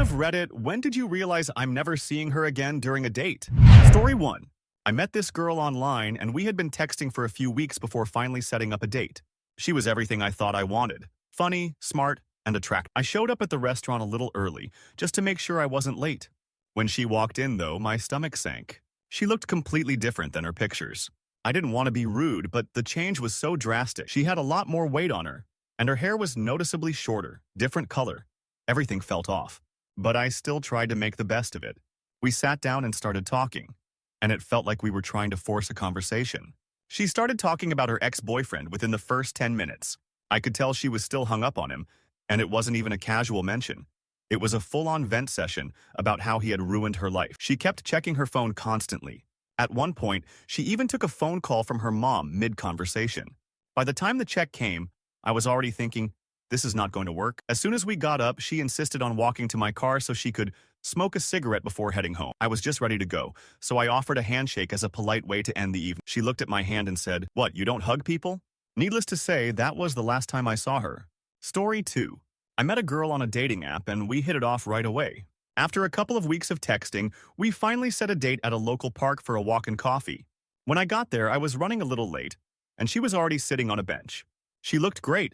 of Reddit, when did you realize I'm never seeing her again during a date? Story 1. I met this girl online and we had been texting for a few weeks before finally setting up a date. She was everything I thought I wanted. Funny, smart, and attractive. I showed up at the restaurant a little early, just to make sure I wasn't late. When she walked in, though, my stomach sank. She looked completely different than her pictures. I didn't want to be rude, but the change was so drastic. She had a lot more weight on her, and her hair was noticeably shorter, different color. Everything felt off. But I still tried to make the best of it. We sat down and started talking, and it felt like we were trying to force a conversation. She started talking about her ex-boyfriend within the first 10 minutes. I could tell she was still hung up on him, and it wasn't even a casual mention. It was a full-on vent session about how he had ruined her life. She kept checking her phone constantly. At one point, she even took a phone call from her mom mid-conversation. By the time the check came, I was already thinking, this is not going to work. As soon as we got up, she insisted on walking to my car so she could smoke a cigarette before heading home. I was just ready to go, so I offered a handshake as a polite way to end the evening. She looked at my hand and said, "What, you don't hug people?" Needless to say, that was the last time I saw her. Story 2. I met a girl on a dating app and we hit it off right away. After a couple of weeks of texting, we finally set a date at a local park for a walk and coffee. When I got there, I was running a little late, and she was already sitting on a bench. She looked great,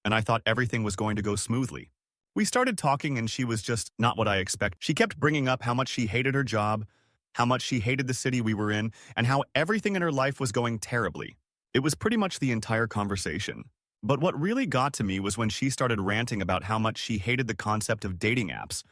and I thought everything was going to go smoothly. We started talking and she was just not what I expected. She kept bringing up how much she hated her job, how much she hated the city we were in, and how everything in her life was going terribly. It was pretty much the entire conversation. But what really got to me was when she started ranting about how much she hated the concept of dating apps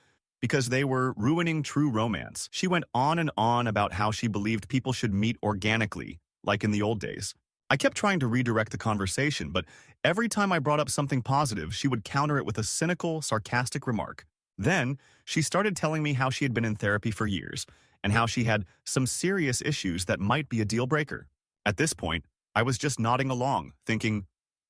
because they were ruining true romance. She went on and on about how she believed people should meet organically, like in the old days. I kept trying to redirect the conversation, but every time I brought up something positive, she would counter it with a cynical, sarcastic remark. Then, she started telling me how she had been in therapy for years, and how she had some serious issues that might be a deal breaker. At this point, I was just nodding along, thinking,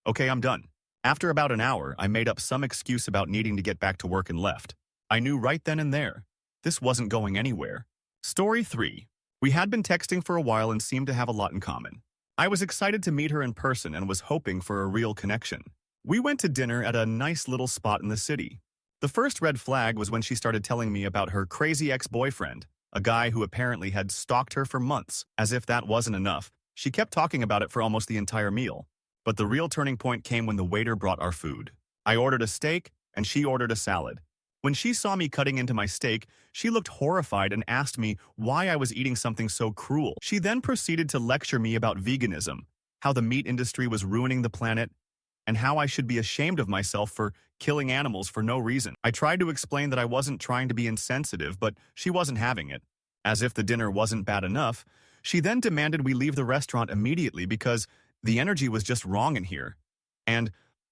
okay, I'm done. After about an hour, I made up some excuse about needing to get back to work and left. I knew right then and there, this wasn't going anywhere. Story 3. We had been texting for a while and seemed to have a lot in common. I was excited to meet her in person and was hoping for a real connection. We went to dinner at a nice little spot in the city. The first red flag was when she started telling me about her crazy ex-boyfriend, a guy who apparently had stalked her for months. As if that wasn't enough, she kept talking about it for almost the entire meal. But the real turning point came when the waiter brought our food. I ordered a steak, and she ordered a salad. When she saw me cutting into my steak, she looked horrified and asked me why I was eating something so cruel. She then proceeded to lecture me about veganism, how the meat industry was ruining the planet, and how I should be ashamed of myself for killing animals for no reason. I tried to explain that I wasn't trying to be insensitive, but she wasn't having it. As if the dinner wasn't bad enough, she then demanded we leave the restaurant immediately because the energy was just wrong in here. And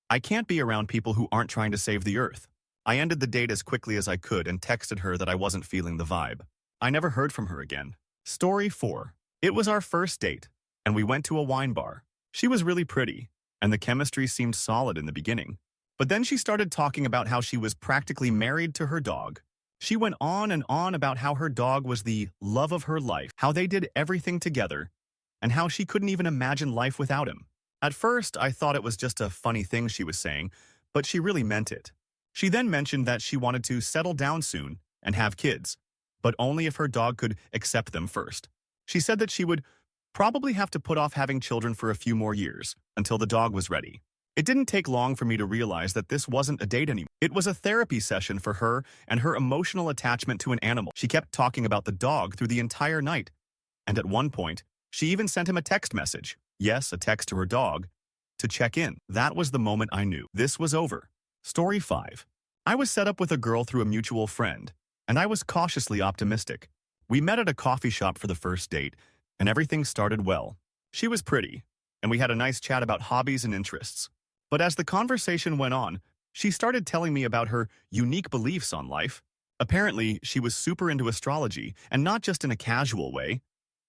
I can't be around people who aren't trying to save the earth. I ended the date as quickly as I could and texted her that I wasn't feeling the vibe. I never heard from her again. Story 4. It was our first date, and we went to a wine bar. She was really pretty, and the chemistry seemed solid in the beginning. But then she started talking about how she was practically married to her dog. She went on and on about how her dog was the love of her life, how they did everything together, and how she couldn't even imagine life without him. At first, I thought it was just a funny thing she was saying, but she really meant it. She then mentioned that she wanted to settle down soon and have kids, but only if her dog could accept them first. She said that she would probably have to put off having children for a few more years until the dog was ready. It didn't take long for me to realize that this wasn't a date anymore. It was a therapy session for her and her emotional attachment to an animal. She kept talking about the dog through the entire night, and at one point, she even sent him a text message. Yes, a text to her dog, to check in. That was the moment I knew this was over. Story 5. I was set up with a girl through a mutual friend, and I was cautiously optimistic. We met at a coffee shop for the first date, and everything started well. She was pretty, and we had a nice chat about hobbies and interests. But as the conversation went on, she started telling me about her unique beliefs on life. Apparently, she was super into astrology, and not just in a casual way.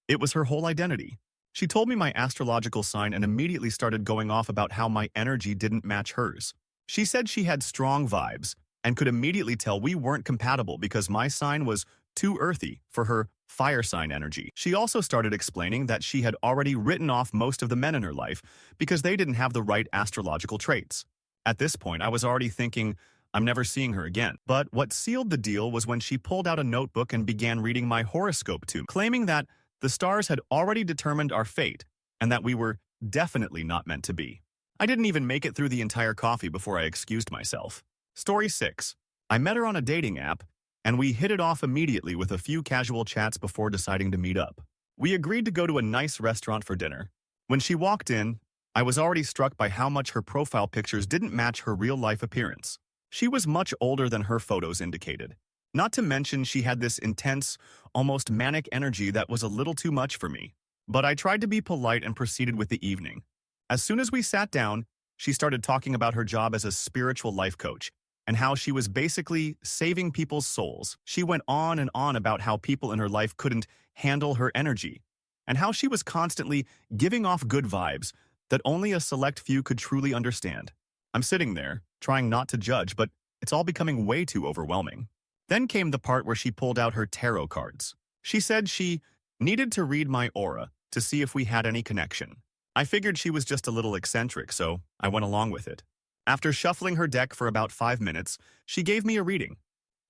It was her whole identity. She told me my astrological sign and immediately started going off about how my energy didn't match hers. She said she had strong vibes and could immediately tell we weren't compatible because my sign was too earthy for her fire sign energy. She also started explaining that she had already written off most of the men in her life because they didn't have the right astrological traits. At this point, I was already thinking, I'm never seeing her again. But what sealed the deal was when she pulled out a notebook and began reading my horoscope to me, claiming that the stars had already determined our fate and that we were definitely not meant to be. I didn't even make it through the entire coffee before I excused myself. Story 6. I met her on a dating app, and we hit it off immediately with a few casual chats before deciding to meet up. We agreed to go to a nice restaurant for dinner. When she walked in, I was already struck by how much her profile pictures didn't match her real-life appearance. She was much older than her photos indicated. Not to mention she had this intense, almost manic energy that was a little too much for me. But I tried to be polite and proceeded with the evening. As soon as we sat down, she started talking about her job as a spiritual life coach and how she was basically saving people's souls. She went on and on about how people in her life couldn't handle her energy and how she was constantly giving off good vibes that only a select few could truly understand. I'm sitting there, trying not to judge, but it's all becoming way too overwhelming. Then came the part where she pulled out her tarot cards. She said she needed to read my aura to see if we had any connection. I figured she was just a little eccentric, so I went along with it. After shuffling her deck for about 5 minutes, she gave me a reading.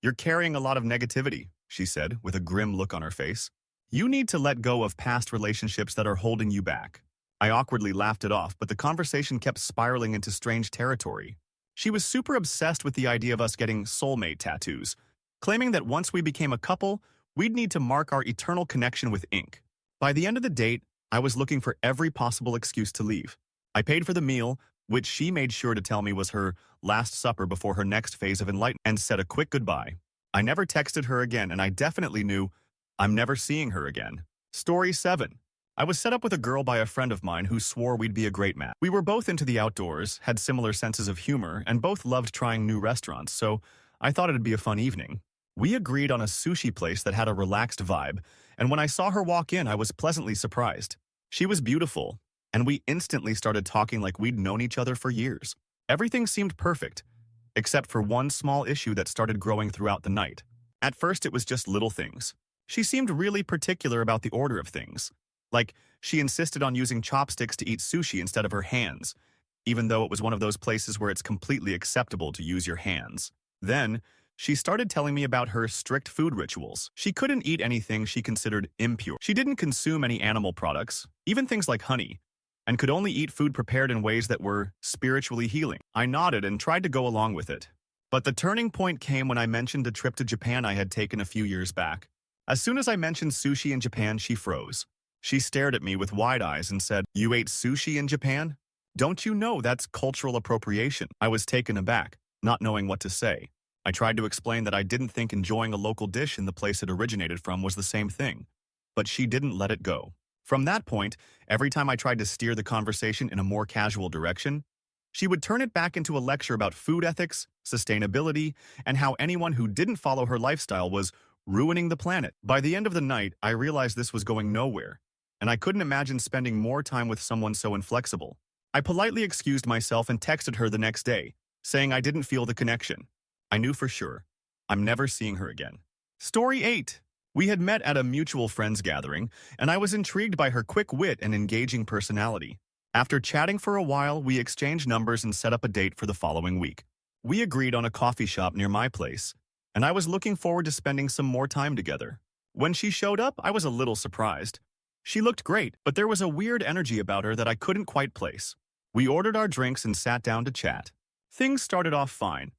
"You're carrying a lot of negativity," she said, with a grim look on her face. "You need to let go of past relationships that are holding you back." I awkwardly laughed it off, but the conversation kept spiraling into strange territory. She was super obsessed with the idea of us getting soulmate tattoos, claiming that once we became a couple, we'd need to mark our eternal connection with ink. By the end of the date, I was looking for every possible excuse to leave. I paid for the meal, which she made sure to tell me was her last supper before her next phase of enlightenment, and said a quick goodbye. I never texted her again, and I definitely knew I'm never seeing her again. Story 7. I was set up with a girl by a friend of mine who swore we'd be a great match. We were both into the outdoors, had similar senses of humor, and both loved trying new restaurants, so I thought it'd be a fun evening. We agreed on a sushi place that had a relaxed vibe, and when I saw her walk in, I was pleasantly surprised. She was beautiful, and we instantly started talking like we'd known each other for years. Everything seemed perfect, except for one small issue that started growing throughout the night. At first, it was just little things. She seemed really particular about the order of things. Like, she insisted on using chopsticks to eat sushi instead of her hands, even though it was one of those places where it's completely acceptable to use your hands. Then, she started telling me about her strict food rituals. She couldn't eat anything she considered impure. She didn't consume any animal products, even things like honey, and could only eat food prepared in ways that were spiritually healing. I nodded and tried to go along with it. But the turning point came when I mentioned a trip to Japan I had taken a few years back. As soon as I mentioned sushi in Japan, she froze. She stared at me with wide eyes and said, "You ate sushi in Japan? Don't you know that's cultural appropriation?" I was taken aback, not knowing what to say. I tried to explain that I didn't think enjoying a local dish in the place it originated from was the same thing, but she didn't let it go. From that point, every time I tried to steer the conversation in a more casual direction, she would turn it back into a lecture about food ethics, sustainability, and how anyone who didn't follow her lifestyle was ruining the planet. By the end of the night, I realized this was going nowhere, and I couldn't imagine spending more time with someone so inflexible. I politely excused myself and texted her the next day, saying I didn't feel the connection. I knew for sure. I'm never seeing her again. Story 8. We had met at a mutual friends gathering, and I was intrigued by her quick wit and engaging personality. After chatting for a while, we exchanged numbers and set up a date for the following week. We agreed on a coffee shop near my place, and I was looking forward to spending some more time together. When she showed up, I was a little surprised. She looked great, but there was a weird energy about her that I couldn't quite place. We ordered our drinks and sat down to chat. Things started off fine,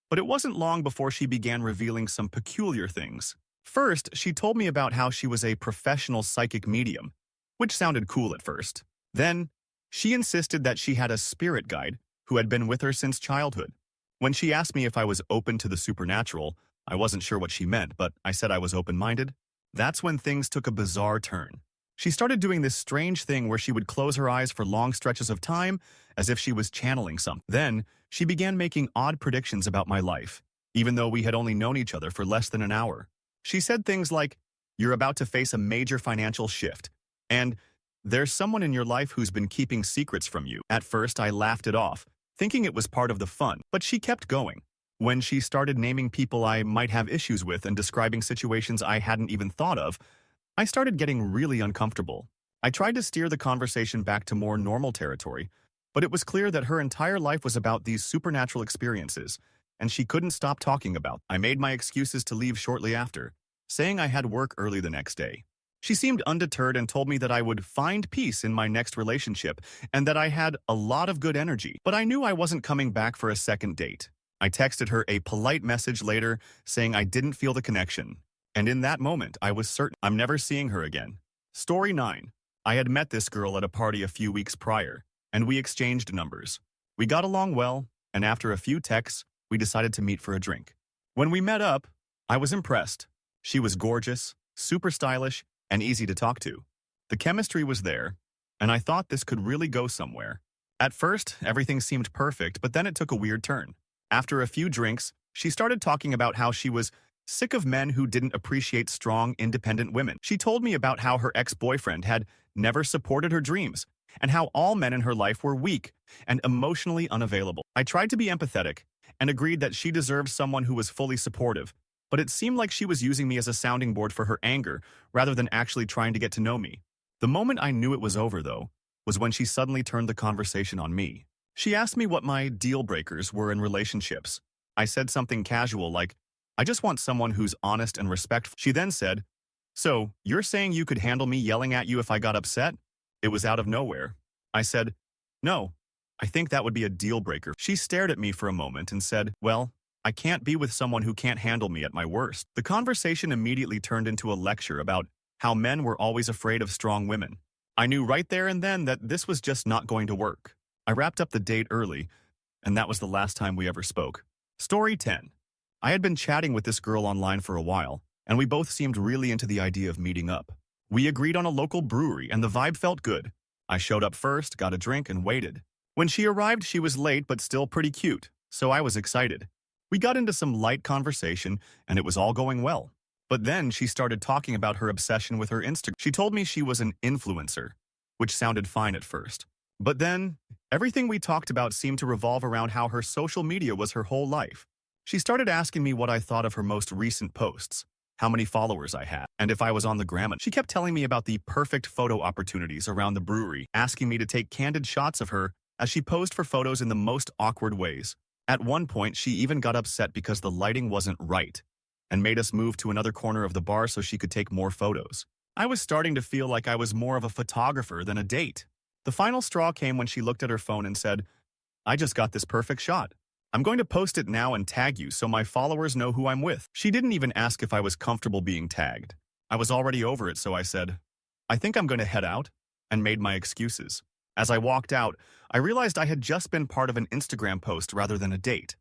but it wasn't long before she began revealing some peculiar things. First, she told me about how she was a professional psychic medium, which sounded cool at first. Then, she insisted that she had a spirit guide who had been with her since childhood. When she asked me if I was open to the supernatural, I wasn't sure what she meant, but I said I was open-minded. That's when things took a bizarre turn. She started doing this strange thing where she would close her eyes for long stretches of time, as if she was channeling something. Then, she began making odd predictions about my life, even though we had only known each other for less than an hour. She said things like, "You're about to face a major financial shift," and "There's someone in your life who's been keeping secrets from you." At first, I laughed it off, thinking it was part of the fun, but she kept going. When she started naming people I might have issues with and describing situations I hadn't even thought of, I started getting really uncomfortable. I tried to steer the conversation back to more normal territory, but it was clear that her entire life was about these supernatural experiences, and she couldn't stop talking about. I made my excuses to leave shortly after, saying I had work early the next day. She seemed undeterred and told me that I would find peace in my next relationship and that I had a lot of good energy, but I knew I wasn't coming back for a second date. I texted her a polite message later saying I didn't feel the connection, and in that moment I was certain I'm never seeing her again. Story 9. I had met this girl at a party a few weeks prior, and we exchanged numbers. We got along well, and after a few texts, we decided to meet for a drink. When we met up, I was impressed. She was gorgeous, super stylish, and easy to talk to. The chemistry was there, and I thought this could really go somewhere. At first, everything seemed perfect, but then it took a weird turn. After a few drinks, she started talking about how she was sick of men who didn't appreciate strong, independent women. She told me about how her ex-boyfriend had never supported her dreams, and how all men in her life were weak and emotionally unavailable. I tried to be empathetic and agreed that she deserved someone who was fully supportive, but it seemed like she was using me as a sounding board for her anger rather than actually trying to get to know me. The moment I knew it was over, though, was when she suddenly turned the conversation on me. She asked me what my deal breakers were in relationships. I said something casual like, I just want someone who's honest and respectful. She then said, so, you're saying you could handle me yelling at you if I got upset? It was out of nowhere. I said, no, I think that would be a deal breaker. She stared at me for a moment and said, well, I can't be with someone who can't handle me at my worst. The conversation immediately turned into a lecture about how men were always afraid of strong women. I knew right there and then that this was just not going to work. I wrapped up the date early, and that was the last time we ever spoke. Story 10. I had been chatting with this girl online for a while, and we both seemed really into the idea of meeting up. We agreed on a local brewery, and the vibe felt good. I showed up first, got a drink, and waited. When she arrived, she was late but still pretty cute, so I was excited. We got into some light conversation, and it was all going well. But then she started talking about her obsession with her Instagram. She told me she was an influencer, which sounded fine at first. But then, everything we talked about seemed to revolve around how her social media was her whole life. She started asking me what I thought of her most recent posts, how many followers I had, and if I was on the gram. She kept telling me about the perfect photo opportunities around the brewery, asking me to take candid shots of her as she posed for photos in the most awkward ways. At one point, she even got upset because the lighting wasn't right and made us move to another corner of the bar so she could take more photos. I was starting to feel like I was more of a photographer than a date. The final straw came when she looked at her phone and said, I just got this perfect shot. I'm going to post it now and tag you so my followers know who I'm with. She didn't even ask if I was comfortable being tagged. I was already over it, so I said, I think I'm going to head out, and made my excuses. As I walked out, I realized I had just been part of an Instagram post rather than a date.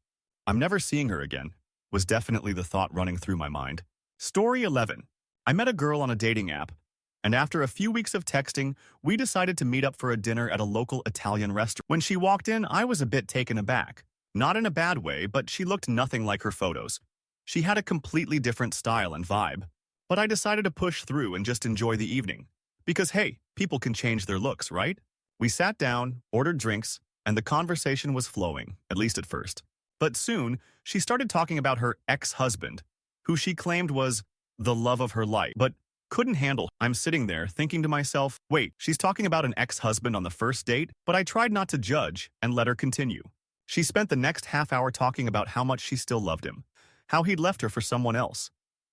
I'm never seeing her again, was definitely the thought running through my mind. Story 11. I met a girl on a dating app, and after a few weeks of texting, we decided to meet up for a dinner at a local Italian restaurant. When she walked in, I was a bit taken aback. Not in a bad way, but she looked nothing like her photos. She had a completely different style and vibe. But I decided to push through and just enjoy the evening. Because hey, people can change their looks, right? We sat down, ordered drinks, and the conversation was flowing, at least at first. But soon, she started talking about her ex-husband, who she claimed was the love of her life, but couldn't handle. I'm sitting there thinking to myself, wait, she's talking about an ex-husband on the first date? But I tried not to judge and let her continue. She spent the next half hour talking about how much she still loved him, how he'd left her for someone else,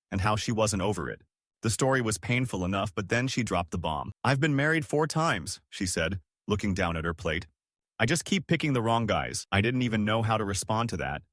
and how she wasn't over it. The story was painful enough, but then she dropped the bomb. I've been married 4 times, she said, looking down at her plate. I just keep picking the wrong guys. I didn't even know how to respond to that.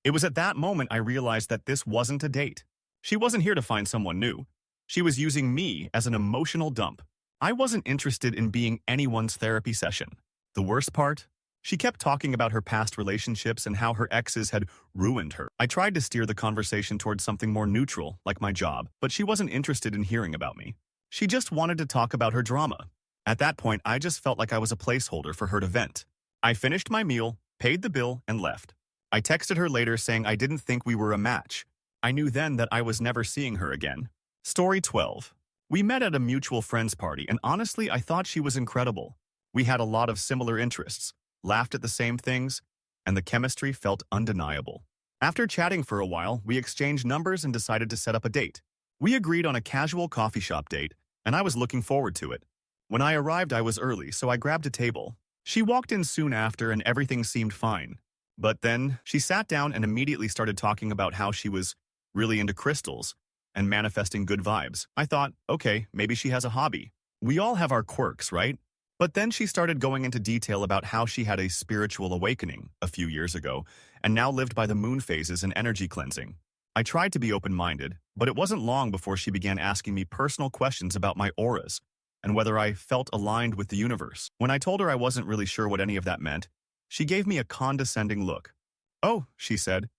It was at that moment I realized that this wasn't a date. She wasn't here to find someone new. She was using me as an emotional dump. I wasn't interested in being anyone's therapy session. The worst part? She kept talking about her past relationships and how her exes had ruined her. I tried to steer the conversation towards something more neutral, like my job, but she wasn't interested in hearing about me. She just wanted to talk about her drama. At that point, I just felt like I was a placeholder for her to vent. I finished my meal, paid the bill, and left. I texted her later saying I didn't think we were a match. I knew then that I was never seeing her again. Story 12. We met at a mutual friends party, and honestly, I thought she was incredible. We had a lot of similar interests, laughed at the same things, and the chemistry felt undeniable. After chatting for a while, we exchanged numbers and decided to set up a date. We agreed on a casual coffee shop date, and I was looking forward to it. When I arrived, I was early, so I grabbed a table. She walked in soon after, and everything seemed fine. But then she sat down and immediately started talking about how she was really into crystals and manifesting good vibes. I thought, okay, maybe she has a hobby. We all have our quirks, right? But then she started going into detail about how she had a spiritual awakening a few years ago and now lived by the moon phases and energy cleansing. I tried to be open-minded, but it wasn't long before she began asking me personal questions about my auras and whether I felt aligned with the universe. When I told her I wasn't really sure what any of that meant, she gave me a condescending look. "Oh," she said,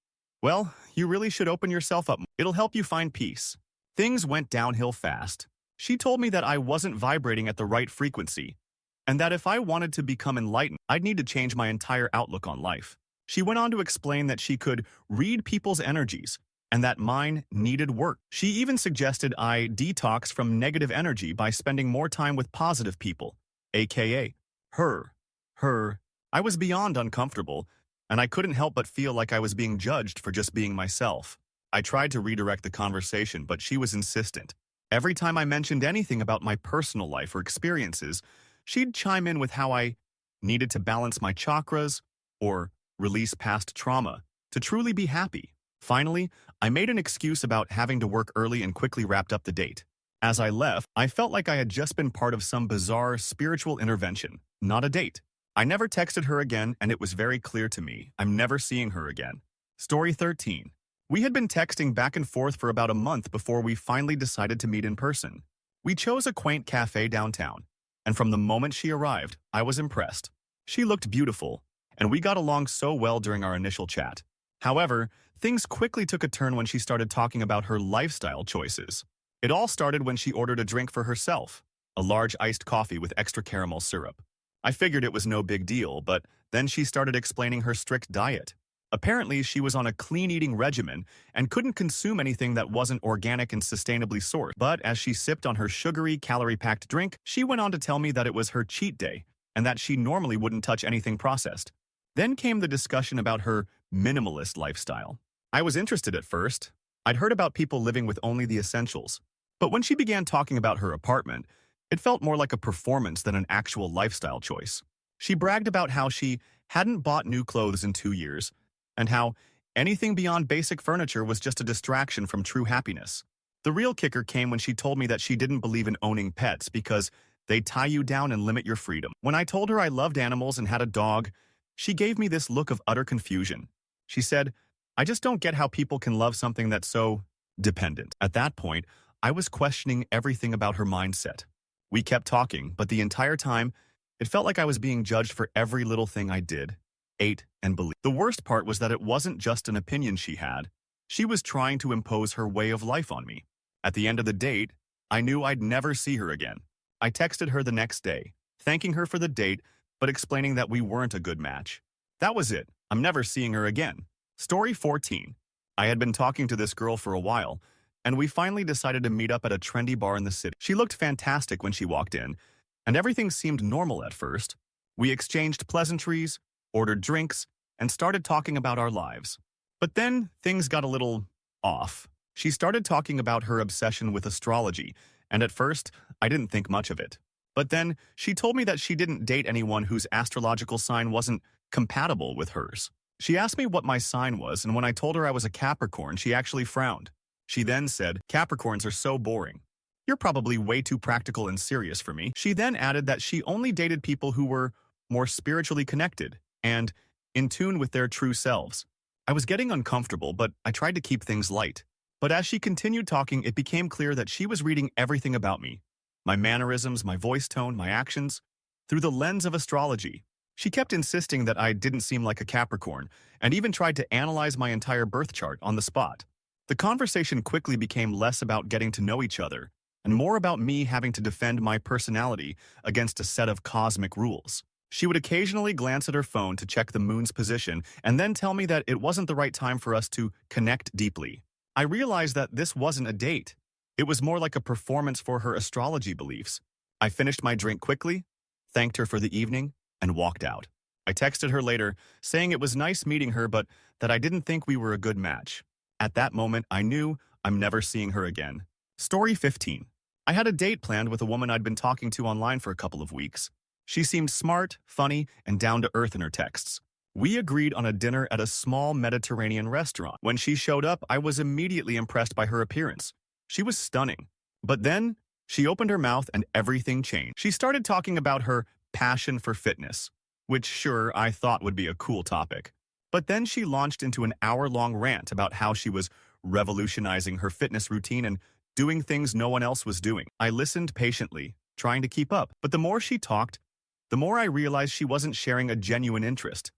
"well, you really should open yourself up. It'll help you find peace." Things went downhill fast. She told me that I wasn't vibrating at the right frequency, and that if I wanted to become enlightened, I'd need to change my entire outlook on life. She went on to explain that she could read people's energies, and that mine needed work. She even suggested I detox from negative energy by spending more time with positive people, aka her. I was beyond uncomfortable, and I couldn't help but feel like I was being judged for just being myself. I tried to redirect the conversation, but she was insistent. Every time I mentioned anything about my personal life or experiences, she'd chime in with how I needed to balance my chakras or release past trauma to truly be happy. Finally, I made an excuse about having to work early and quickly wrapped up the date. As I left, I felt like I had just been part of some bizarre spiritual intervention, not a date. I never texted her again, and it was very clear to me I'm never seeing her again. Story 13. We had been texting back and forth for about a month before we finally decided to meet in person. We chose a quaint cafe downtown, and from the moment she arrived, I was impressed. She looked beautiful, and we got along so well during our initial chat. However, things quickly took a turn when she started talking about her lifestyle choices. It all started when she ordered a drink for herself, a large iced coffee with extra caramel syrup. I figured it was no big deal, but then she started explaining her strict diet. Apparently, she was on a clean-eating regimen and couldn't consume anything that wasn't organic and sustainably sourced. But as she sipped on her sugary, calorie-packed drink, she went on to tell me that it was her cheat day and that she normally wouldn't touch anything processed. Then came the discussion about her minimalist lifestyle. I was interested at first. I'd heard about people living with only the essentials. But when she began talking about her apartment, it felt more like a performance than an actual lifestyle choice. She bragged about how she hadn't bought new clothes in 2 years, and how anything beyond basic furniture was just a distraction from true happiness. The real kicker came when she told me that she didn't believe in owning pets because they tie you down and limit your freedom. When I told her I loved animals and had a dog, she gave me this look of utter confusion. She said, "I just don't get how people can love something that's so dependent." At that point, I was questioning everything about her mindset. We kept talking, but the entire time, it felt like I was being judged for every little thing I did, ate, and believed. The worst part was that it wasn't just an opinion she had. She was trying to impose her way of life on me. At the end of the date, I knew I'd never see her again. I texted her the next day, thanking her for the date, but explaining that we weren't a good match. That was it. I'm never seeing her again. Story 14. I had been talking to this girl for a while, and we finally decided to meet up at a trendy bar in the city. She looked fantastic when she walked in, and everything seemed normal at first. We exchanged pleasantries, ordered drinks, and started talking about our lives. But then things got a little off. She started talking about her obsession with astrology, and at first, I didn't think much of it. But then she told me that she didn't date anyone whose astrological sign wasn't compatible with hers. She asked me what my sign was, and when I told her I was a Capricorn, she actually frowned. She then said, "Capricorns are so boring. You're probably way too practical and serious for me." She then added that she only dated people who were more spiritually connected and in tune with their true selves. I was getting uncomfortable, but I tried to keep things light. But as she continued talking, it became clear that she was reading everything about me, my mannerisms, my voice tone, my actions, through the lens of astrology. She kept insisting that I didn't seem like a Capricorn, and even tried to analyze my entire birth chart on the spot. The conversation quickly became less about getting to know each other, and more about me having to defend my personality against a set of cosmic rules. She would occasionally glance at her phone to check the moon's position, and then tell me that it wasn't the right time for us to connect deeply. I realized that this wasn't a date. It was more like a performance for her astrology beliefs. I finished my drink quickly, thanked her for the evening, and walked out. I texted her later, saying it was nice meeting her, but that I didn't think we were a good match. At that moment, I knew I'm never seeing her again. Story 15. I had a date planned with a woman I'd been talking to online for a couple of weeks. She seemed smart, funny, and down-to-earth in her texts. We agreed on a dinner at a small Mediterranean restaurant. When she showed up, I was immediately impressed by her appearance. She was stunning. But then, she opened her mouth and everything changed. She started talking about her passion for fitness, which sure, I thought would be a cool topic. But then she launched into an hour-long rant about how she was revolutionizing her fitness routine and doing things no one else was doing. I listened patiently, trying to keep up. But the more she talked, the more I realized she wasn't sharing a genuine interest.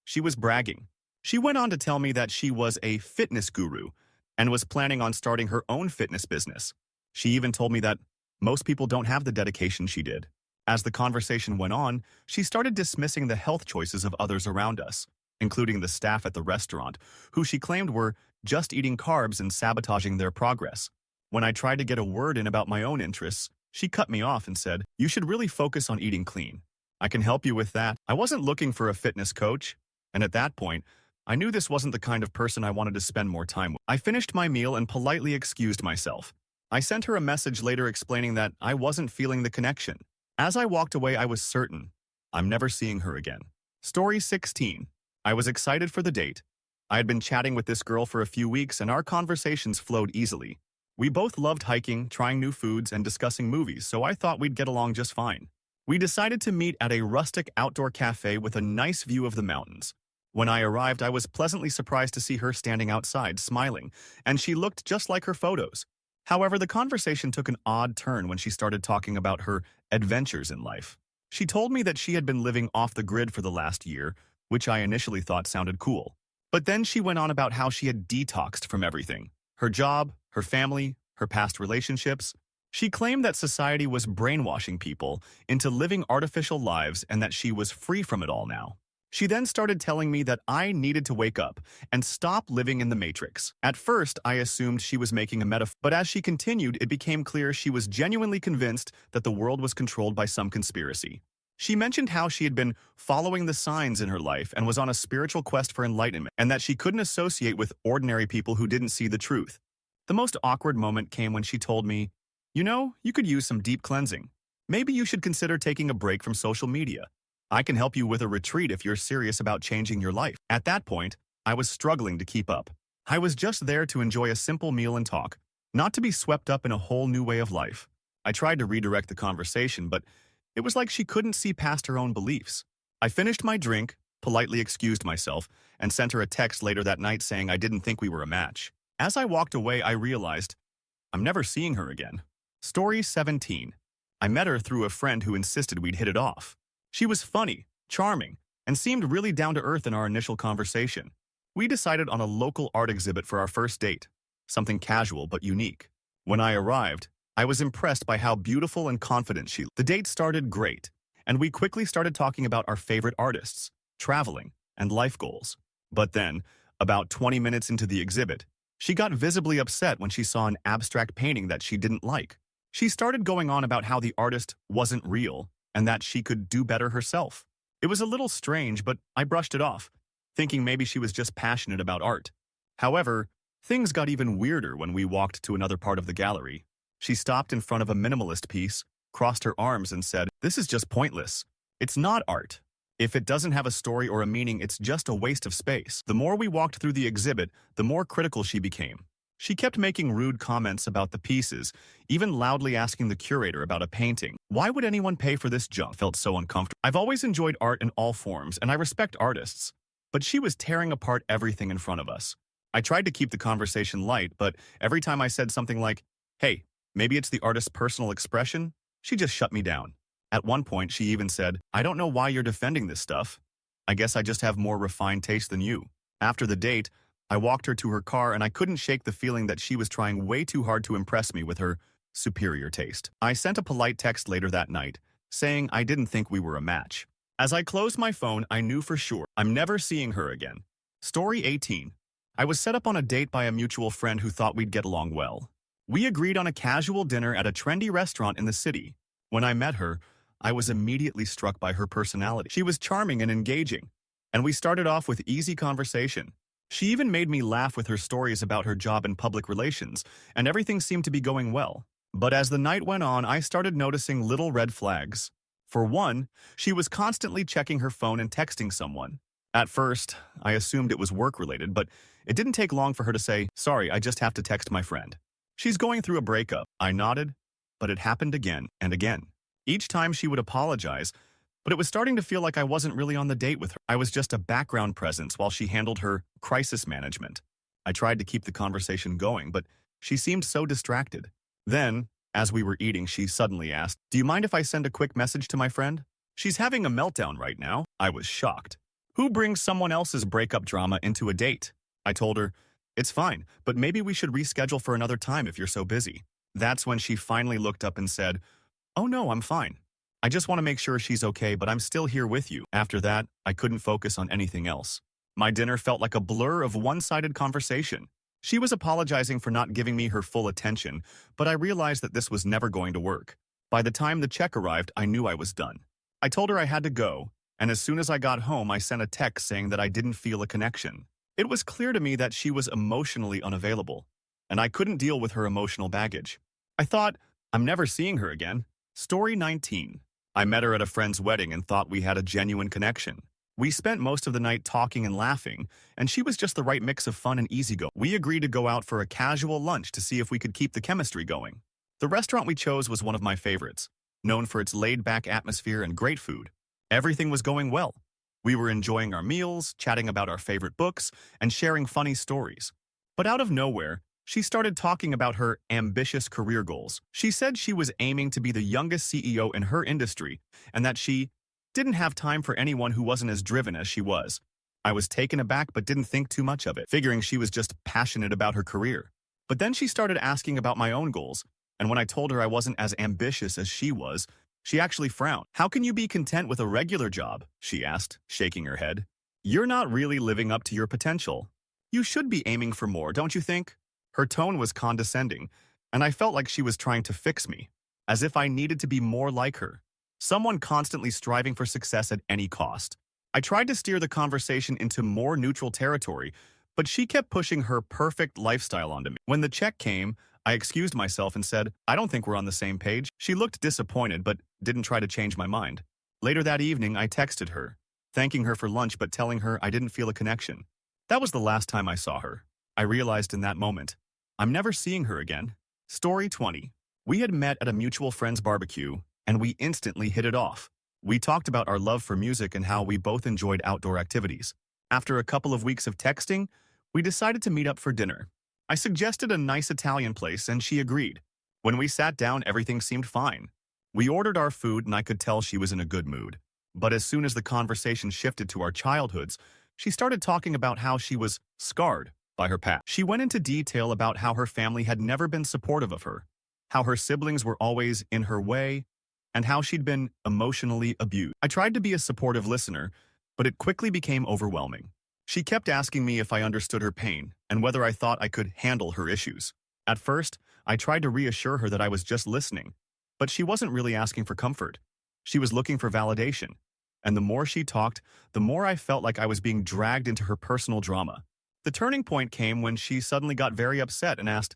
She was bragging. She went on to tell me that she was a fitness guru and was planning on starting her own fitness business. She even told me that most people don't have the dedication she did. As the conversation went on, she started dismissing the health choices of others around us, including the staff at the restaurant, who she claimed were just eating carbs and sabotaging their progress. When I tried to get a word in about my own interests, she cut me off and said, "You should really focus on eating clean. I can help you with that." I wasn't looking for a fitness coach, and at that point, I knew this wasn't the kind of person I wanted to spend more time with. I finished my meal and politely excused myself. I sent her a message later explaining that I wasn't feeling the connection. As I walked away, I was certain I'm never seeing her again. Story 16. I was excited for the date. I had been chatting with this girl for a few weeks and our conversations flowed easily. We both loved hiking, trying new foods, and discussing movies, so I thought we'd get along just fine. We decided to meet at a rustic outdoor cafe with a nice view of the mountains. When I arrived, I was pleasantly surprised to see her standing outside, smiling, and she looked just like her photos. However, the conversation took an odd turn when she started talking about her adventures in life. She told me that she had been living off the grid for the last year, which I initially thought sounded cool. But then she went on about how she had detoxed from everything. Her job, her family, her past relationships. She claimed that society was brainwashing people into living artificial lives and that she was free from it all now. She then started telling me that I needed to wake up and stop living in the Matrix. At first, I assumed she was making a metaphor, but as she continued, it became clear she was genuinely convinced that the world was controlled by some conspiracy. She mentioned how she had been following the signs in her life and was on a spiritual quest for enlightenment, and that she couldn't associate with ordinary people who didn't see the truth. The most awkward moment came when she told me, "You know, you could use some deep cleansing. Maybe you should consider taking a break from social media. I can help you with a retreat if you're serious about changing your life." At that point, I was struggling to keep up. I was just there to enjoy a simple meal and talk, not to be swept up in a whole new way of life. I tried to redirect the conversation, but it was like she couldn't see past her own beliefs. I finished my drink, politely excused myself, and sent her a text later that night saying I didn't think we were a match. As I walked away, I realized I'm never seeing her again. Story 17. I met her through a friend who insisted we'd hit it off. She was funny, charming, and seemed really down to earth in our initial conversation. We decided on a local art exhibit for our first date, something casual but unique. When I arrived, I was impressed by how beautiful and confident she looked. The date started great, and we quickly started talking about our favorite artists, traveling, and life goals. But then, about 20 minutes into the exhibit, she got visibly upset when she saw an abstract painting that she didn't like. She started going on about how the artist wasn't real and that she could do better herself. It was a little strange, but I brushed it off, thinking maybe she was just passionate about art. However, things got even weirder when we walked to another part of the gallery. She stopped in front of a minimalist piece, crossed her arms, and said, "This is just pointless. It's not art. If it doesn't have a story or a meaning, it's just a waste of space." The more we walked through the exhibit, the more critical she became. She kept making rude comments about the pieces, even loudly asking the curator about a painting. Why would anyone pay for this junk? Felt so uncomfortable. I've always enjoyed art in all forms, and I respect artists, but she was tearing apart everything in front of us. I tried to keep the conversation light, but every time I said something like, "Hey, maybe it's the artist's personal expression," she just shut me down. At one point, she even said, "I don't know why you're defending this stuff. I guess I just have more refined taste than you." After the date, I walked her to her car and I couldn't shake the feeling that she was trying way too hard to impress me with her superior taste. I sent a polite text later that night, saying I didn't think we were a match. As I closed my phone, I knew for sure I'm never seeing her again. Story 18. I was set up on a date by a mutual friend who thought we'd get along well. We agreed on a casual dinner at a trendy restaurant in the city. When I met her, I was immediately struck by her personality. She was charming and engaging, and we started off with easy conversation. She even made me laugh with her stories about her job in public relations, and everything seemed to be going well. But as the night went on, I started noticing little red flags. For one, she was constantly checking her phone and texting someone. At first, I assumed it was work-related, but it didn't take long for her to say, "Sorry, I just have to text my friend. She's going through a breakup." I nodded, but it happened again and again. Each time she would apologize, but it was starting to feel like I wasn't really on the date with her. I was just a background presence while she handled her crisis management. I tried to keep the conversation going, but she seemed so distracted. Then, as we were eating, she suddenly asked, "Do you mind if I send a quick message to my friend? She's having a meltdown right now." I was shocked. Who brings someone else's breakup drama into a date? I told her, "It's fine, but maybe we should reschedule for another time if you're so busy." That's when she finally looked up and said, "Oh no, I'm fine. I just want to make sure she's okay, but I'm still here with you." After that, I couldn't focus on anything else. My dinner felt like a blur of one-sided conversation. She was apologizing for not giving me her full attention, but I realized that this was never going to work. By the time the check arrived, I knew I was done. I told her I had to go, and as soon as I got home, I sent a text saying that I didn't feel a connection. It was clear to me that she was emotionally unavailable, and I couldn't deal with her emotional baggage. I thought, I'm never seeing her again. Story 19. I met her at a friend's wedding and thought we had a genuine connection. We spent most of the night talking and laughing, and she was just the right mix of fun and easygoing. We agreed to go out for a casual lunch to see if we could keep the chemistry going. The restaurant we chose was one of my favorites, known for its laid-back atmosphere and great food. Everything was going well. We were enjoying our meals, chatting about our favorite books, and sharing funny stories. But out of nowhere, she started talking about her ambitious career goals. She said she was aiming to be the youngest CEO in her industry, and that she didn't have time for anyone who wasn't as driven as she was. I was taken aback but didn't think too much of it, figuring she was just passionate about her career. But then she started asking about my own goals, and when I told her I wasn't as ambitious as she was, she actually frowned. "How can you be content with a regular job?" she asked, shaking her head. "You're not really living up to your potential. You should be aiming for more, don't you think?" Her tone was condescending, and I felt like she was trying to fix me, as if I needed to be more like her. Someone constantly striving for success at any cost. I tried to steer the conversation into more neutral territory, but she kept pushing her perfect lifestyle onto me. When the check came, I excused myself and said, "I don't think we're on the same page." She looked disappointed, but didn't try to change my mind. Later that evening, I texted her, thanking her for lunch but telling her I didn't feel a connection. That was the last time I saw her. I realized in that moment, I'm never seeing her again. Story 20. We had met at a mutual friend's barbecue, and we instantly hit it off. We talked about our love for music and how we both enjoyed outdoor activities. After a couple of weeks of texting, we decided to meet up for dinner. I suggested a nice Italian place, and she agreed. When we sat down, everything seemed fine. We ordered our food, and I could tell she was in a good mood. But as soon as the conversation shifted to our childhoods, she started talking about how she was scarred by her past. She went into detail about how her family had never been supportive of her, how her siblings were always in her way, and how she'd been emotionally abused. I tried to be a supportive listener, but it quickly became overwhelming. She kept asking me if I understood her pain and whether I thought I could handle her issues. At first, I tried to reassure her that I was just listening, but she wasn't really asking for comfort. She was looking for validation, and the more she talked, the more I felt like I was being dragged into her personal drama. The turning point came when she suddenly got very upset and asked,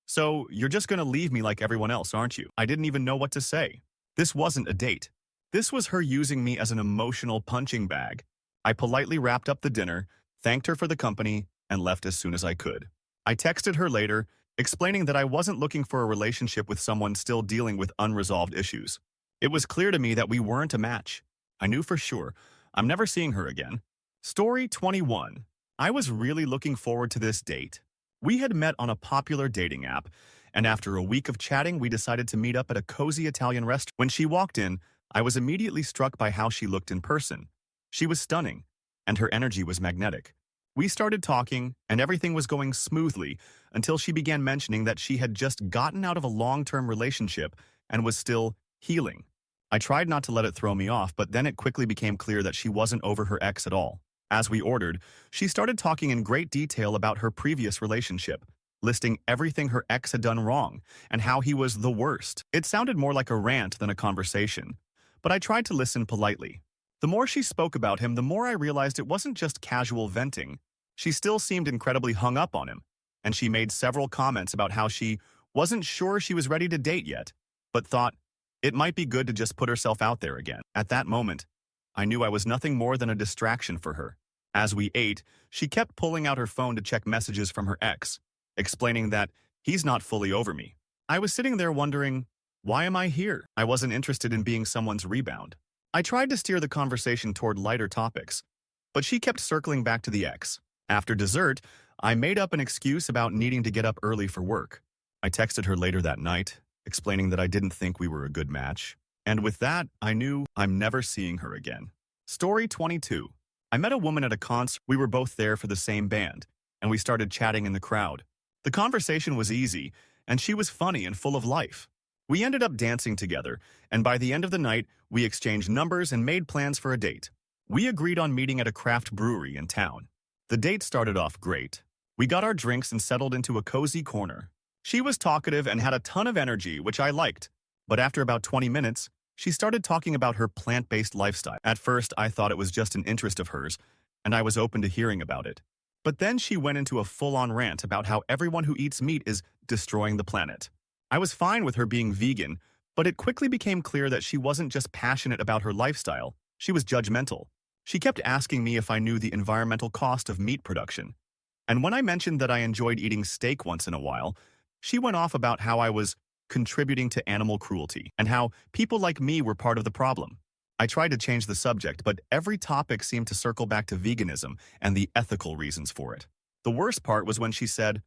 "So, you're just going to leave me like everyone else, aren't you?" I didn't even know what to say. This wasn't a date. This was her using me as an emotional punching bag. I politely wrapped up the dinner, thanked her for the company, and left as soon as I could. I texted her later, explaining that I wasn't looking for a relationship with someone still dealing with unresolved issues. It was clear to me that we weren't a match. I knew for sure I'm never seeing her again. Story 21. I was really looking forward to this date. We had met on a popular dating app, and after a week of chatting, we decided to meet up at a cozy Italian restaurant. When she walked in, I was immediately struck by how she looked in person. She was stunning, and her energy was magnetic. We started talking, and everything was going smoothly until she began mentioning that she had just gotten out of a long-term relationship and was still healing. I tried not to let it throw me off, but then it quickly became clear that she wasn't over her ex at all. As we ordered, she started talking in great detail about her previous relationship, listing everything her ex had done wrong and how he was the worst. It sounded more like a rant than a conversation, but I tried to listen politely. The more she spoke about him, the more I realized it wasn't just casual venting. She still seemed incredibly hung up on him, and she made several comments about how she wasn't sure she was ready to date yet, but thought it might be good to just put herself out there again. At that moment, I knew I was nothing more than a distraction for her. As we ate, she kept pulling out her phone to check messages from her ex, explaining that he's not fully over me. I was sitting there wondering, why am I here? I wasn't interested in being someone's rebound. I tried to steer the conversation toward lighter topics, but she kept circling back to the ex. After dessert, I made up an excuse about needing to get up early for work. I texted her later that night, explaining that I didn't think we were a good match. And with that, I knew I'm never seeing her again. Story 22. I met a woman at a concert. We were both there for the same band, and we started chatting in the crowd. The conversation was easy, and she was funny and full of life. We ended up dancing together, and by the end of the night, we exchanged numbers and made plans for a date. We agreed on meeting at a craft brewery in town. The date started off great. We got our drinks and settled into a cozy corner. She was talkative and had a ton of energy, which I liked. But after about 20 minutes, she started talking about her plant-based lifestyle. At first, I thought it was just an interest of hers, and I was open to hearing about it. But then she went into a full-on rant about how everyone who eats meat is destroying the planet. I was fine with her being vegan, but it quickly became clear that she wasn't just passionate about her lifestyle, she was judgmental. She kept asking me if I knew the environmental cost of meat production. And when I mentioned that I enjoyed eating steak once in a while, she went off about how I was contributing to animal cruelty and how people like me were part of the problem. I tried to change the subject, but every topic seemed to circle back to veganism and the ethical reasons for it. The worst part was when she said,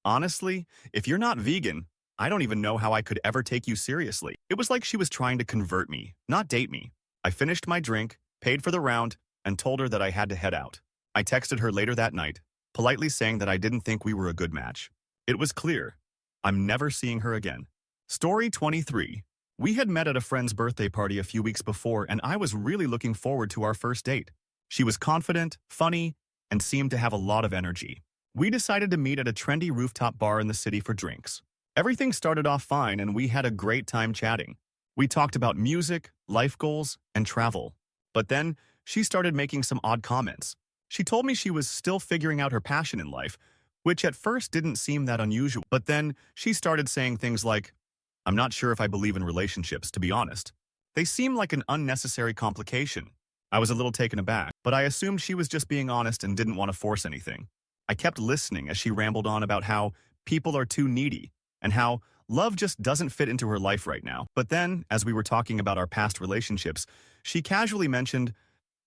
"Honestly, if you're not vegan, I don't even know how I could ever take you seriously." It was like she was trying to convert me, not date me. I finished my drink, paid for the round, and told her that I had to head out. I texted her later that night, politely saying that I didn't think we were a good match. It was clear. I'm never seeing her again. Story 23. We had met at a friend's birthday party a few weeks before, and I was really looking forward to our first date. She was confident, funny, and seemed to have a lot of energy. We decided to meet at a trendy rooftop bar in the city for drinks. Everything started off fine, and we had a great time chatting. We talked about music, life goals, and travel. But then, she started making some odd comments. She told me she was still figuring out her passion in life, which at first didn't seem that unusual. But then, she started saying things like, "I'm not sure if I believe in relationships, to be honest." They seemed like an unnecessary complication. I was a little taken aback, but I assumed she was just being honest and didn't want to force anything. I kept listening as she rambled on about how people are too needy and how love just doesn't fit into her life right now. But then, as we were talking about our past relationships, she casually mentioned,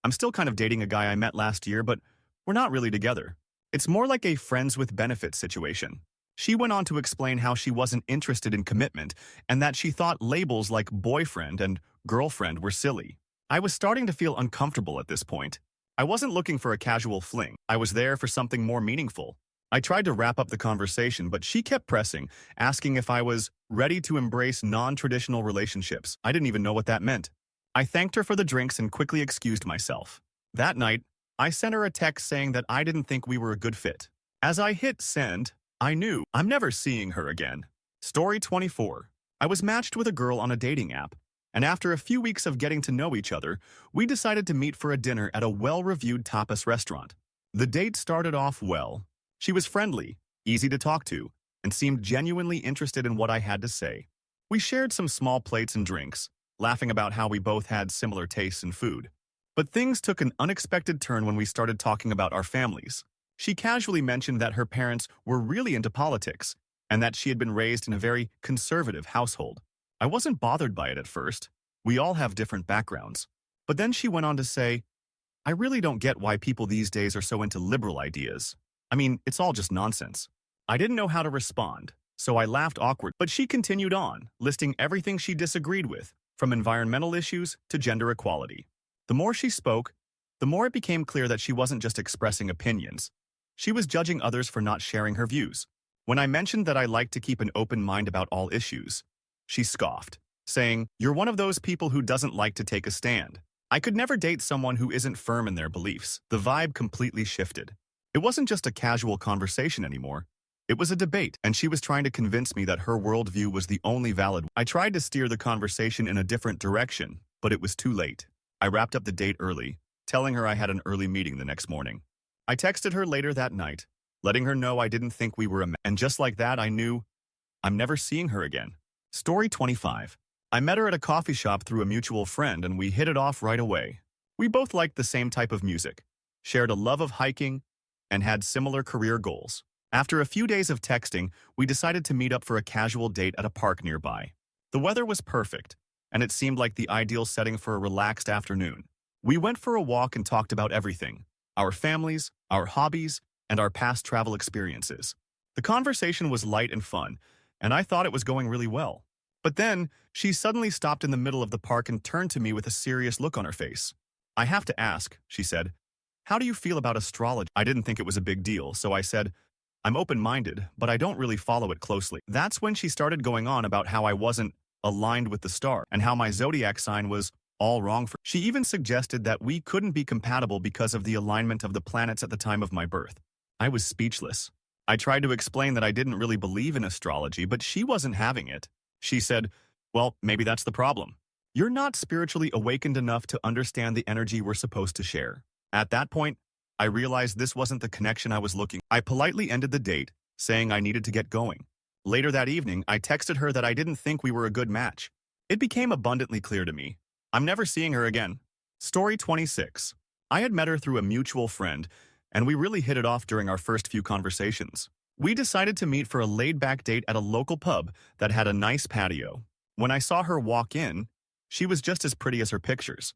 "I'm still kind of dating a guy I met last year, but we're not really together. It's more like a friends with benefits situation." She went on to explain how she wasn't interested in commitment and that she thought labels like boyfriend and girlfriend were silly. I was starting to feel uncomfortable at this point. I wasn't looking for a casual fling. I was there for something more meaningful. I tried to wrap up the conversation, but she kept pressing, asking if I was ready to embrace non-traditional relationships. I didn't even know what that meant. I thanked her for the drinks and quickly excused myself. That night, I sent her a text saying that I didn't think we were a good fit. As I hit send, I knew I'm never seeing her again. Story 24. I was matched with a girl on a dating app, and after a few weeks of getting to know each other, we decided to meet for a dinner at a well-reviewed tapas restaurant. The date started off well. She was friendly, easy to talk to, and seemed genuinely interested in what I had to say. We shared some small plates and drinks, laughing about how we both had similar tastes in food. But things took an unexpected turn when we started talking about our families. She casually mentioned that her parents were really into politics and that she had been raised in a very conservative household. I wasn't bothered by it at first. We all have different backgrounds. But then she went on to say, "I really don't get why people these days are so into liberal ideas. I mean, it's all just nonsense." I didn't know how to respond, so I laughed awkward. But she continued on, listing everything she disagreed with, from environmental issues to gender equality. The more she spoke, the more it became clear that she wasn't just expressing opinions. She was judging others for not sharing her views. When I mentioned that I like to keep an open mind about all issues, she scoffed, saying, "You're one of those people who doesn't like to take a stand." I could never date someone who isn't firm in their beliefs. The vibe completely shifted. It wasn't just a casual conversation anymore. It was a debate, and she was trying to convince me that her worldview was the only valid one. I tried to steer the conversation in a different direction, but it was too late. I wrapped up the date early, telling her I had an early meeting the next morning. I texted her later that night, letting her know I didn't think we were a match. And just like that, I knew I'm never seeing her again. Story 25. I met her at a coffee shop through a mutual friend, and we hit it off right away. We both liked the same type of music, shared a love of hiking, and had similar career goals. After a few days of texting, we decided to meet up for a casual date at a park nearby. The weather was perfect, and it seemed like the ideal setting for a relaxed afternoon. We went for a walk and talked about everything: our families, our hobbies, and our past travel experiences. The conversation was light and fun, and I thought it was going really well. But then, she suddenly stopped in the middle of the park and turned to me with a serious look on her face. "I have to ask," she said, "how do you feel about astrology?" I didn't think it was a big deal, so I said, "I'm open-minded, but I don't really follow it closely." That's when she started going on about how I wasn't aligned with the star and how my zodiac sign was all wrong for. She even suggested that we couldn't be compatible because of the alignment of the planets at the time of my birth. I was speechless. I tried to explain that I didn't really believe in astrology, but she wasn't having it. She said, "Well, maybe that's the problem. You're not spiritually awakened enough to understand the energy we're supposed to share." At that point, I realized this wasn't the connection I was looking. I politely ended the date, saying I needed to get going. Later that evening, I texted her that I didn't think we were a good match. It became abundantly clear to me: I'm never seeing her again. Story 26. I had met her through a mutual friend, and we really hit it off during our first few conversations. We decided to meet for a laid-back date at a local pub that had a nice patio. When I saw her walk in, she was just as pretty as her pictures,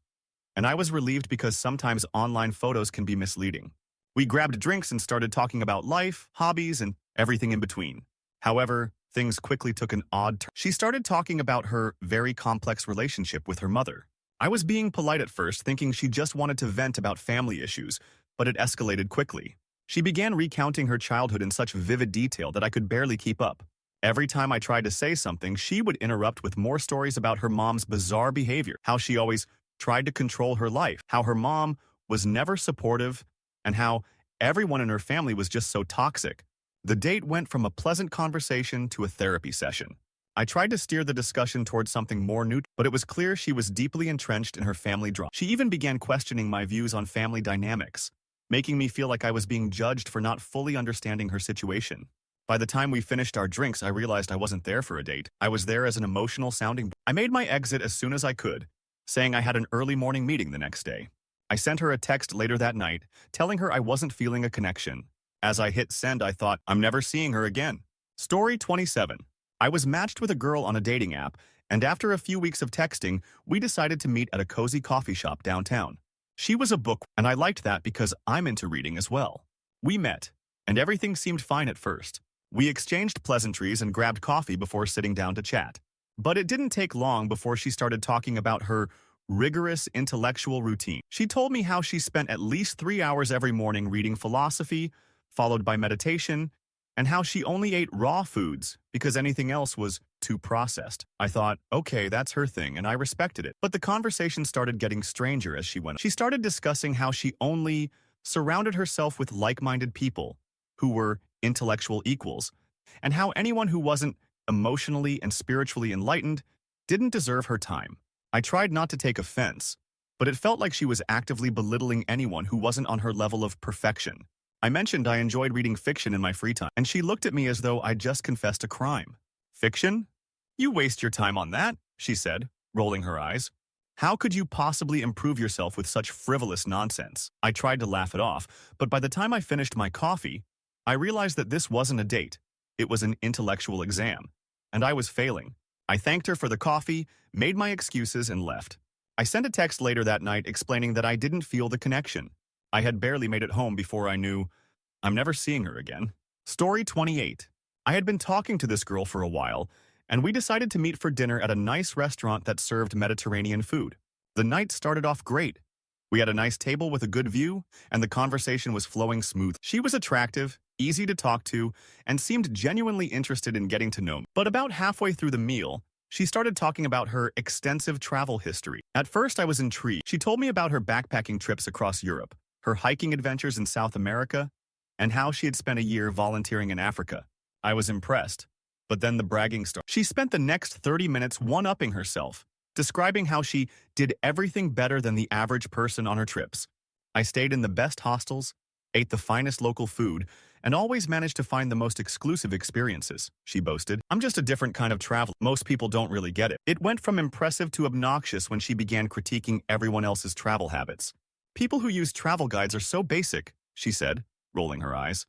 and I was relieved because sometimes online photos can be misleading. We grabbed drinks and started talking about life, hobbies, and everything in between. However, things quickly took an odd turn. She started talking about her very complex relationship with her mother. I was being polite at first, thinking she just wanted to vent about family issues, but it escalated quickly. She began recounting her childhood in such vivid detail that I could barely keep up. Every time I tried to say something, she would interrupt with more stories about her mom's bizarre behavior, how she always tried to control her life, how her mom was never supportive, and how everyone in her family was just so toxic. The date went from a pleasant conversation to a therapy session. I tried to steer the discussion towards something more neutral, but it was clear she was deeply entrenched in her family drama. She even began questioning my views on family dynamics, making me feel like I was being judged for not fully understanding her situation. By the time we finished our drinks, I realized I wasn't there for a date. I was there as an emotional sounding board. I made my exit as soon as I could, saying I had an early morning meeting the next day. I sent her a text later that night, telling her I wasn't feeling a connection. As I hit send, I thought, I'm never seeing her again. Story 27. I was matched with a girl on a dating app, and after a few weeks of texting, we decided to meet at a cozy coffee shop downtown. She was a book, and I liked that because I'm into reading as well. We met, and everything seemed fine at first. We exchanged pleasantries and grabbed coffee before sitting down to chat. But it didn't take long before she started talking about her rigorous intellectual routine. She told me how she spent at least 3 hours every morning reading philosophy, followed by meditation, and how she only ate raw foods because anything else was too processed. I thought, okay, that's her thing, and I respected it. But the conversation started getting stranger as she went on. She started discussing how she only surrounded herself with like-minded people who were intellectual equals, and how anyone who wasn't emotionally and spiritually enlightened didn't deserve her time. I tried not to take offense, but it felt like she was actively belittling anyone who wasn't on her level of perfection. I mentioned I enjoyed reading fiction in my free time, and she looked at me as though I'd just confessed a crime. Fiction? You waste your time on that, she said, rolling her eyes. How could you possibly improve yourself with such frivolous nonsense? I tried to laugh it off, but by the time I finished my coffee, I realized that this wasn't a date. It was an intellectual exam, and I was failing. I thanked her for the coffee, made my excuses, and left. I sent a text later that night explaining that I didn't feel the connection. I had barely made it home before I knew I'm never seeing her again. Story 28. I had been talking to this girl for a while, and we decided to meet for dinner at a nice restaurant that served Mediterranean food. The night started off great. We had a nice table with a good view, and the conversation was flowing smooth. She was attractive, easy to talk to, and seemed genuinely interested in getting to know me. But about halfway through the meal, she started talking about her extensive travel history. At first, I was intrigued. She told me about her backpacking trips across Europe, her hiking adventures in South America, and how she had spent a year volunteering in Africa. I was impressed, but then the bragging started. She spent the next 30 minutes one-upping herself, describing how she did everything better than the average person on her trips. I stayed in the best hostels, ate the finest local food, and always managed to find the most exclusive experiences, she boasted. I'm just a different kind of traveler. Most people don't really get it. It went from impressive to obnoxious when she began critiquing everyone else's travel habits. People who use travel guides are so basic, she said, rolling her eyes.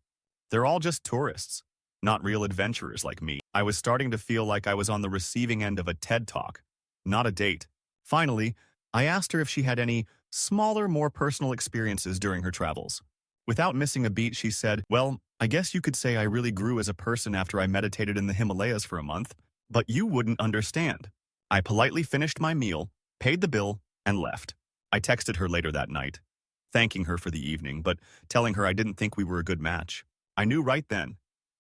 They're all just tourists, not real adventurers like me. I was starting to feel like I was on the receiving end of a TED Talk, not a date. Finally, I asked her if she had any smaller, more personal experiences during her travels. Without missing a beat, she said, well, I guess you could say I really grew as a person after I meditated in the Himalayas for a month, but you wouldn't understand. I politely finished my meal, paid the bill, and left. I texted her later that night, thanking her for the evening, but telling her I didn't think we were a good match. I knew right then,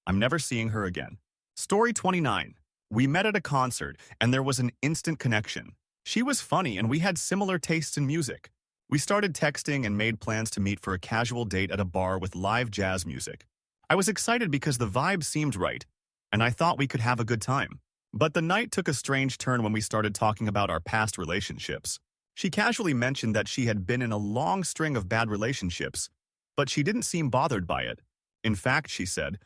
I'm never seeing her again. Story 29. We met at a concert, and there was an instant connection. She was funny, and we had similar tastes in music. We started texting and made plans to meet for a casual date at a bar with live jazz music. I was excited because the vibe seemed right, and I thought we could have a good time. But the night took a strange turn when we started talking about our past relationships. She casually mentioned that she had been in a long string of bad relationships, but she didn't seem bothered by it. In fact, she said,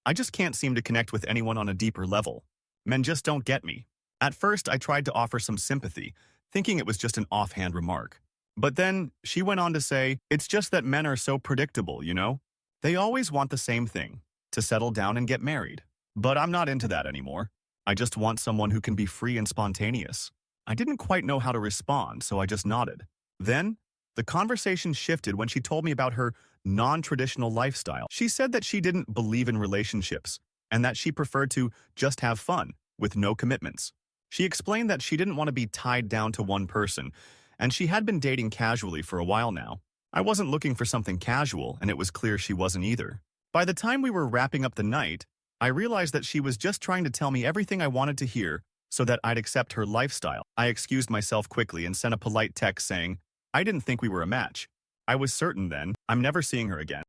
I just can't seem to connect with anyone on a deeper level. Men just don't get me. At first, I tried to offer some sympathy, thinking it was just an offhand remark. But then she went on to say, it's just that men are so predictable, you know? They always want the same thing, to settle down and get married. But I'm not into that anymore. I just want someone who can be free and spontaneous. I didn't quite know how to respond, so I just nodded. Then, the conversation shifted when she told me about her non-traditional lifestyle. She said that she didn't believe in relationships and that she preferred to just have fun with no commitments. She explained that she didn't want to be tied down to one person, and she had been dating casually for a while now. I wasn't looking for something casual, and it was clear she wasn't either. By the time we were wrapping up the night, I realized that she was just trying to tell me everything I wanted to hear so that I'd accept her lifestyle. I excused myself quickly and sent a polite text saying, I didn't think we were a match. I was certain then, I'm never seeing her again.